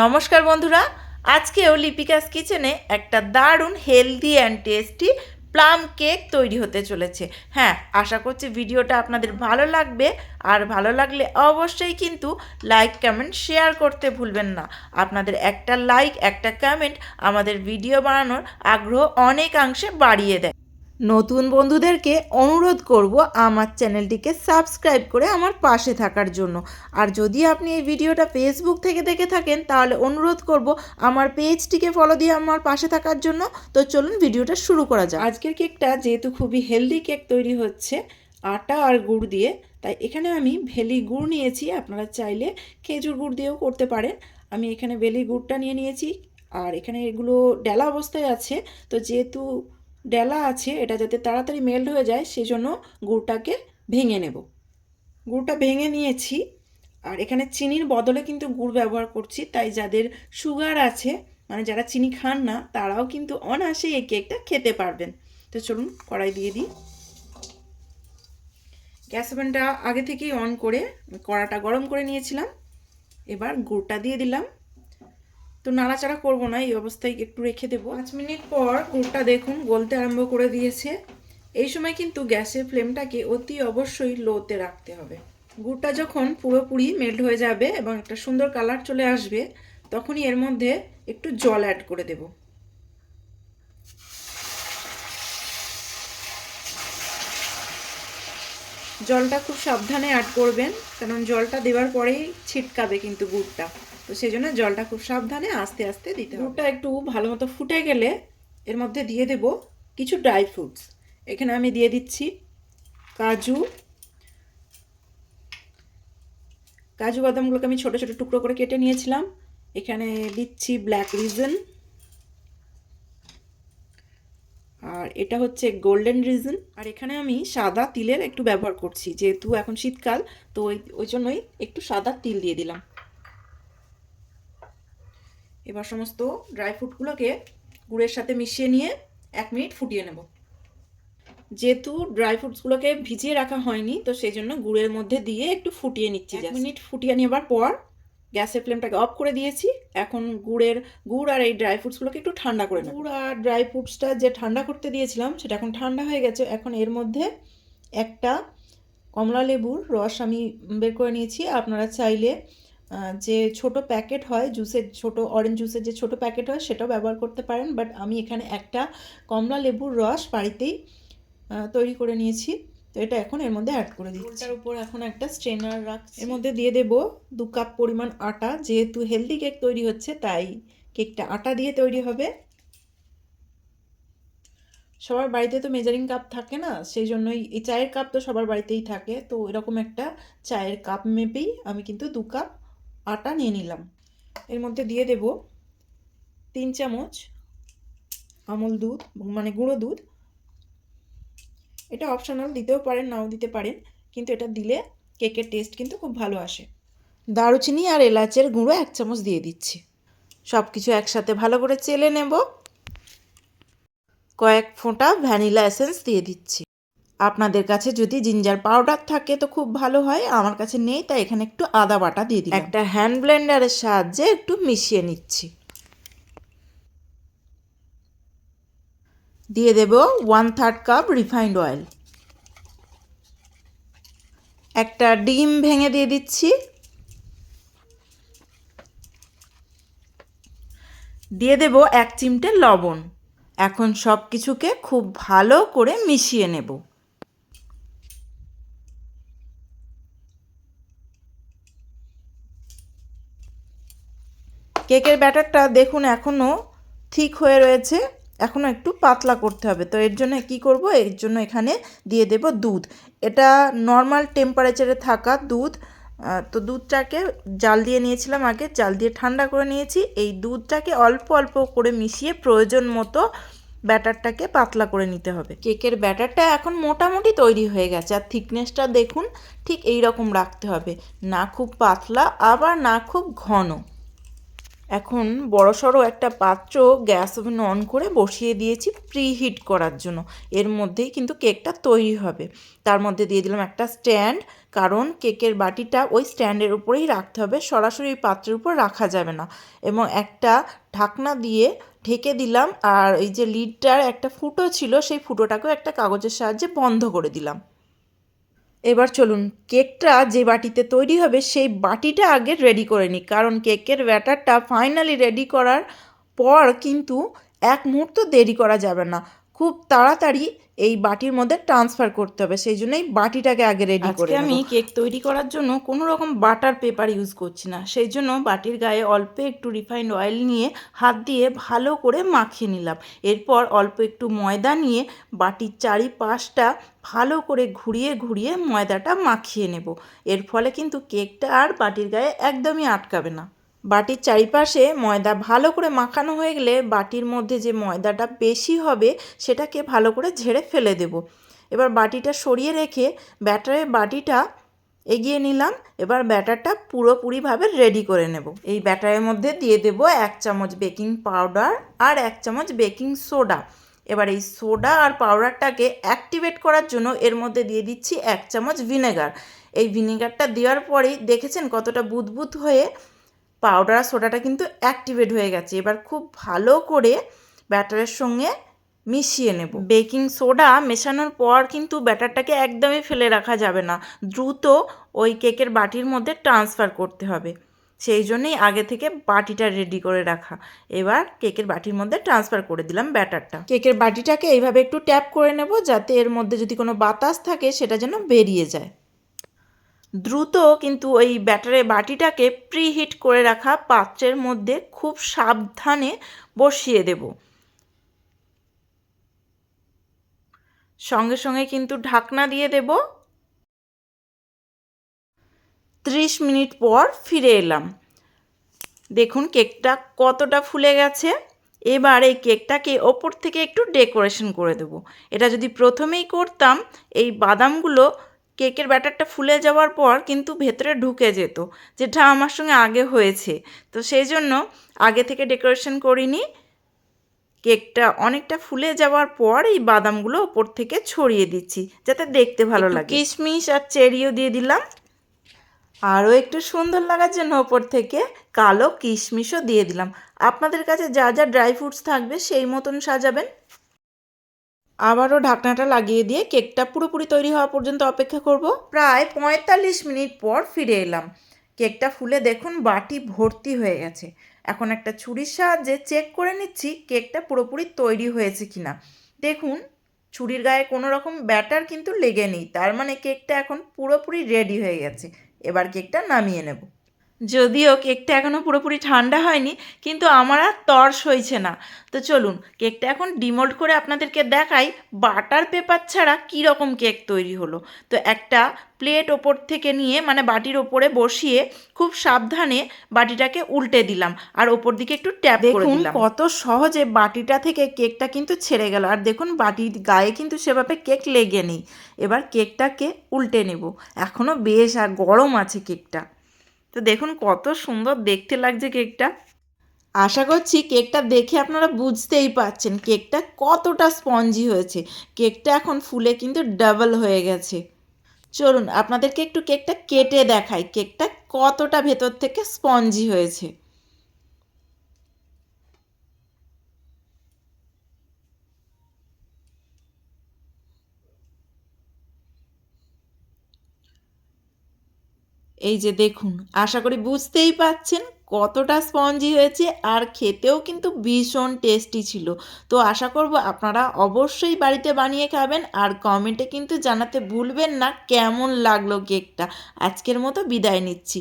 নমস্কার বন্ধুরা, আজকেও লিপিকাস কিচেনে একটা দারুণ healthy and tasty plum cake তৈরি হতে চলেছে। হ্যাঁ, আশা করছি ভিডিওটা আপনাদের ভালো লাগবে, আর ভালো লাগলে অবশ্যই কিন্তু লাইক কমেন্ট শেয়ার করতে ভুলবেন না। আপনাদের একটা লাইক একটা কমেন্ট আমাদের ভিডিও বানানোর আগ্রহ অনেকাংশে বাড়িয়ে দেয়। নতুন বন্ধুদেরকে অনুরোধ করব আমার চ্যানেলটিকে সাবস্ক্রাইব করে আমার পাশে থাকার জন্য। আর যদি আপনি এই ভিডিওটা ফেসবুক থেকে দেখে থাকেন তাহলে অনুরোধ করব আমার পেজটিকে ফলো দিয়ে আমার পাশে থাকার জন্য। তো চলুন ভিডিওটা শুরু করা যাক। আজকের কেকটা যেহেতু খুবই হেলদি কেক তৈরি হচ্ছে আটা আর গুড় দিয়ে, তাই এখানে আমি ভেলি গুড় নিয়েছি। আপনারা চাইলে খেজুর গুড় দিয়েও করতে পারেন। আমি এখানে ভেলি গুড়টা নিয়েছি, আর এখানে এগুলো ডেলা অবস্থায় আছে। তো যেহেতু ডেলা আছে, এটা যাতে তাড়াতাড়ি মেল্ট হয়ে যায় সেজন্য গুড়টাকে ভেঙে নেব। গুড়টা ভেঙে নিয়েছি, আর এখানে চিনির বদলে কিন্তু গুড় ব্যবহার করছি। তাই যাদের সুগার আছে, মানে যারা চিনি খান না, তারাও কিন্তু অনায়াসে এই কেকটা খেতে পারবেন। তো চলুন কড়াই দিয়ে দিই। গ্যাস ওভেনটা আগে থেকেই অন করে কড়াটা গরম করে নিয়েছিলাম। এবার গুড়টা দিয়ে দিলাম। তো নাড়াচাড়া করব না, এই অবস্থায় একটু রেখে দেবো। 5 মিনিট পর গুড়টা দেখুন গলতে আরম্ভ করে দিয়েছে। এই সময় কিন্তু গ্যাসের ফ্লেমটাকে অতি অবশ্যই লোতে রাখতে হবে। গুড়টা যখন পুরোপুরি মেল্ট হয়ে যাবে এবং একটা সুন্দর কালার চলে আসবে, তখনই এর মধ্যে একটু জল অ্যাড করে দেব। জলটা খুব সাবধানে অ্যাড করবেন, কারণ জলটা দেওয়ার পরেই ছিটকাবে কিন্তু গুড়টা। তো সেই জন্য জলটা খুব সাবধানে আস্তে আস্তে দিতে হবে। গুড়টা একটু ভালো মতো ফুটে গেলে এর মধ্যে দিয়ে দেব কিছু ড্রাই ফ্রুটস। এখানে আমি দিয়ে দিচ্ছি কাজু বাদামগুলোকে আমি ছোট ছোট টুকরো করে কেটে নিয়েছিলাম। এখানে দিচ্ছি ব্ল্যাক রিজন, আর এটা হচ্ছে গোল্ডেন রিজন। আর এখানে আমি সাদা তিলের একটু ব্যবহার করছি, যেহেতু এখন শীতকাল, তো ওই জন্যই একটু সাদা তিল দিয়ে দিলাম। এবার সমস্ত ড্রাই ফ্রুটগুলোকে গুড়ের সাথে মিশিয়ে নিয়ে 1 মিনিট ফুটিয়ে নেব। যেহেতু ড্রাই ফ্রুটসগুলোকে ভিজিয়ে রাখা হয়নি, তো সেই জন্য গুড়ের মধ্যে দিয়ে একটু ফুটিয়ে নিচ্ছি। 1 মিনিট ফুটিয়ে নেবার পর গ্যাসের ফ্লেমটাকে অফ করে দিয়েছি। এখন গুড় আর এই ড্রাই ফ্রুটসগুলোকে একটু ঠান্ডা করে নেব। গুড় আর ড্রাই ফ্রুটসটা যে ঠান্ডা করতে দিয়েছিলাম সেটা এখন ঠান্ডা হয়ে গেছে। এখন এর মধ্যে একটা কমলা লেবুর রস আমি বের করে নিয়েছি। আপনারা চাইলে যে ছোট প্যাকেট হয় জুসের, ছোট অরেঞ্জ জুসের যে ছোট প্যাকেট হয় সেটাও ব্যবহার করতে পারেন, বাট আমি এখানে একটা কমলা লেবুর রস বাড়িতেই তৈরি করে নিয়েছি। তো এটা এখন এর মধ্যে অ্যাড করে দিচ্ছি। তার উপর এখন একটা স্ট্রেনার রাখছি। এর মধ্যে দিয়ে দেব 2 কাপ পরিমাণ আটা। যেহেতু হেলদি কেক তৈরি হচ্ছে তাই কেকটা আটা দিয়ে তৈরি হবে। সবার বাড়িতে তো মেজারিং কাপ থাকে না, সেই জন্যই এই চায়ের কাপ তো সবার বাড়িতেই থাকে। তো এরকম একটা চায়ের কাপ মেপেই আমি কিন্তু 2 কাপ আটা নিয়ে নিলাম। এর মধ্যে দিয়ে দেব 3 চামচ আমল দুধ, মানে গুঁড়ো দুধ। এটা অপশনাল, দিতেও পারেন নাও দিতে পারেন, কিন্তু এটা দিলে কেকের টেস্ট কিন্তু খুব ভালো আসে। দারুচিনি আর এলাচের গুঁড়ো 1 চামচ দিয়ে দিচ্ছি। সব কিছু একসাথে ভালো করে চেলে নেব। কয়েক ফোঁটা ভ্যানিলা এসেন্স দিয়ে দিচ্ছি। আপনাদের কাছে যদি জিঞ্জার পাউডার থাকে তো খুব ভালো হয়, আমার কাছে নেই, তাই এখানে একটু আদা বাটা দিয়ে দিলাম। একটা হ্যান্ড ব্লেন্ডারের সাহায্যে একটু মিশিয়ে নিচ্ছি। দিয়ে দেব 1/3 কাপ রিফাইন্ড অয়েল। একটা ডিম ভেঙে দিয়ে দিচ্ছি। দিয়ে দেব 1 চিমটে লবণ। এখন সব কিছুকে খুব ভালো করে মিশিয়ে নেব। কেকের ব্যাটারটা দেখুন এখনও ঠিক হয়ে রয়েছে, এখনও একটু পাতলা করতে হবে। তো এর জন্য কি করব, এর জন্য এখানে দিয়ে দেব দুধ। এটা নর্মাল টেম্পারেচারে থাকা দুধ। তো দুধটাকে জাল দিয়ে নিয়েছিলাম আগে, জাল দিয়ে ঠান্ডা করে নিয়েছি। এই দুধটাকে অল্প অল্প করে মিশিয়ে প্রয়োজন মতো ব্যাটারটাকে পাতলা করে নিতে হবে। কেকের ব্যাটারটা এখন মোটামুটি তৈরি হয়ে গেছে, আর থিকনেসটা দেখুন ঠিক এই রকম রাখতে হবে, না খুব পাতলা আবার না খুব ঘন। এখন বড়সড় একটা পাত্র গ্যাস ওভেন অন করে বসিয়ে দিয়েছি প্রিহিট করার জন্য। এর মধ্যেই কিন্তু কেকটা তৈরি হবে। তার মধ্যে দিয়ে দিলাম একটা স্ট্যান্ড, কারণ কেকের বাটিটা ওই স্ট্যান্ডের উপরেই রাখতে হবে, সরাসরি ওই পাত্রের উপর রাখা যাবে না। এবং একটা ঢাকনা দিয়ে ঢেকে দিলাম, আর এই যে লিডটার একটা ফুটো ছিল সেই ফুটোটাকেও একটা কাগজের সাহায্যে বন্ধ করে দিলাম। এবার চলুন কেকটা যে বাটিতে তৈরি হবে সেই বাটিটা আগে রেডি করে নিই, কারণ কেকের ব্যাটারটা ফাইনালি রেডি করার পর কিন্তু এক মুহূর্ত দেরি করা যাবে না, খুব তাড়াতাড়ি এই বাটির মধ্যে ট্রান্সফার করতে হবে। সেই জন্যই বাটিটাকে আগে রেডি করে নেব। আমি কেক তৈরি করার জন্য কোনো রকম বাটার পেপার ইউজ করছি না, সেই জন্য বাটির গায়ে অল্প একটু রিফাইন্ড অয়েল নিয়ে হাত দিয়ে ভালো করে মাখিয়ে নিলাম। এরপর অল্প একটু ময়দা নিয়ে বাটির চারিপাশটা ভালো করে ঘুরিয়ে ঘুরিয়ে ময়দাটা মাখিয়ে নেব। এর ফলে কিন্তু কেকটা আর বাটির গায়ে একদমই আটকাবে না। বাটির চারিপাশে ময়দা ভালো করে মাখানো হয়ে গেলে বাটির মধ্যে যে ময়দাটা বেশি হবে সেটাকে ভালো করে ঝেড়ে ফেলে দেব। এবার বাটিটা সরিয়ে রেখে ব্যাটারের বাটিটা এগিয়ে নিলাম। এবার ব্যাটারটা পুরোপুরিভাবে রেডি করে নেব। এই ব্যাটারের মধ্যে দিয়ে দেব 1 চামচ বেকিং পাউডার আর 1 চামচ বেকিং সোডা। এবার এই সোডা আর পাউডারটাকে অ্যাক্টিভেট করার জন্য এর মধ্যে দিয়ে দিচ্ছি 1 চামচ ভিনেগার। এই ভিনেগারটা দেওয়ার পরেই দেখেছেন কতটা বুদবুদ হয়ে পাউডার আর সোডাটা কিন্তু অ্যাক্টিভেট হয়ে গেছে। এবার খুব ভালো করে ব্যাটারের সঙ্গে মিশিয়ে নেব। বেকিং সোডা মেশানোর পর কিন্তু ব্যাটারটাকে একদমই ফেলে রাখা যাবে না, দ্রুত ওই কেকের বাটির মধ্যে ট্রান্সফার করতে হবে। সেই জন্যই আগে থেকে বাটিটা রেডি করে রাখা। এবার কেকের বাটির মধ্যে ট্রান্সফার করে দিলাম ব্যাটারটা। কেকের বাটিটাকে এইভাবে একটু ট্যাপ করে নেব, যাতে এর মধ্যে যদি কোনো বাতাস থাকে সেটা যেন বেরিয়ে যায়। দ্রুত কিন্তু ওই ব্যাটারের বাটিটাকে প্রিহিট করে রাখা পাত্রের মধ্যে খুব সাবধানে বসিয়ে দেব। সঙ্গে সঙ্গে কিন্তু ঢাকনা দিয়ে দেব। 30 মিনিট পর ফিরে এলাম। দেখুন কেকটা কতটা ফুলে গেছে। এবার এই কেকটাকে ওপর থেকে একটু ডেকোরেশন করে দেব। এটা যদি প্রথমেই করতাম, এই বাদামগুলো কেকের ব্যাটারটা ফুলে যাওয়ার পর কিন্তু ভেতরে ঢুকে যেত, যেটা আমার সঙ্গে আগে হয়েছে। তো সেই জন্য আগে থেকে ডেকোরেশন করিনি। কেকটা অনেকটা ফুলে যাওয়ার পর এই বাদামগুলো ওপর থেকে ছড়িয়ে দিচ্ছি, যাতে দেখতে ভালো লাগে। কিশমিশ আর চেরিও দিয়ে দিলাম। আরও একটু সুন্দর লাগার জন্য ওপর থেকে কালো কিশমিশও দিয়ে দিলাম। আপনাদের কাছে যা যা ড্রাই ফ্রুটস থাকবে সেই মতন সাজাবেন। আবারও ঢাকনাটা লাগিয়ে দিয়ে কেকটা পুরোপুরি তৈরি হওয়া পর্যন্ত অপেক্ষা করব। প্রায় 45 মিনিট পর ফিরে এলাম। কেকটা ফুলে দেখুন বাটি ভর্তি হয়ে গেছে। এখন একটা ছুরির সাহায্যে চেক করে নিচ্ছি কেকটা পুরোপুরি তৈরি হয়েছে কিনা। দেখুন ছুরির গায়ে কোনো রকম ব্যাটার কিন্তু লেগে নেই, তার মানে কেকটা এখন পুরোপুরি রেডি হয়ে গেছে। এবার কেকটা নামিয়ে নেব। যদিও কেকটা এখনও পুরোপুরি ঠান্ডা হয়নি, কিন্তু আমার আর তর্স হয়েছে না। তো চলুন কেকটা এখন ডিমোল্ড করে আপনাদেরকে দেখাই বাটার পেপার ছাড়া কী রকম কেক তৈরি হলো। তো একটা প্লেট ওপর থেকে নিয়ে, মানে বাটির ওপরে বসিয়ে খুব সাবধানে বাটিটাকে উল্টে দিলাম, আর ওপর দিকে একটু ট্যাপ করে দিলাম। কত সহজে বাটিটা থেকে কেকটা কিন্তু ছেড়ে গেল। আর দেখুন বাটির গায়ে কিন্তু সেভাবে কেক লেগে নেই। এবার কেকটাকে উল্টে নেব। এখনও বেশ আর গরম আছে কেকটা। তো দেখুন কত সুন্দর দেখতে লাগছে কেকটা। আশা করছি কেকটা দেখে আপনারা বুঝতেই পারছেন কেকটা কতটা স্পঞ্জি হয়েছে। কেকটা এখন ফুলে কিন্তু ডাবল হয়ে গেছে। চলুন আপনাদেরকে একটু কেকটা কেটে দেখাই কেকটা কতটা ভেতর থেকে স্পঞ্জি হয়েছে। এই যে দেখুন, আশা করি বুঝতেই পাচ্ছেন কতটা স্পঞ্জি হয়েছে, আর খেতেও কিন্তু ভীষণ টেস্টি ছিল। তো আশা করব আপনারা অবশ্যই বাড়িতে বানিয়ে খাবেন, আর কমেন্টে কিন্তু জানাতে ভুলবেন না কেমন লাগলো কেকটা। আজকের মতো বিদায় নিচ্ছি।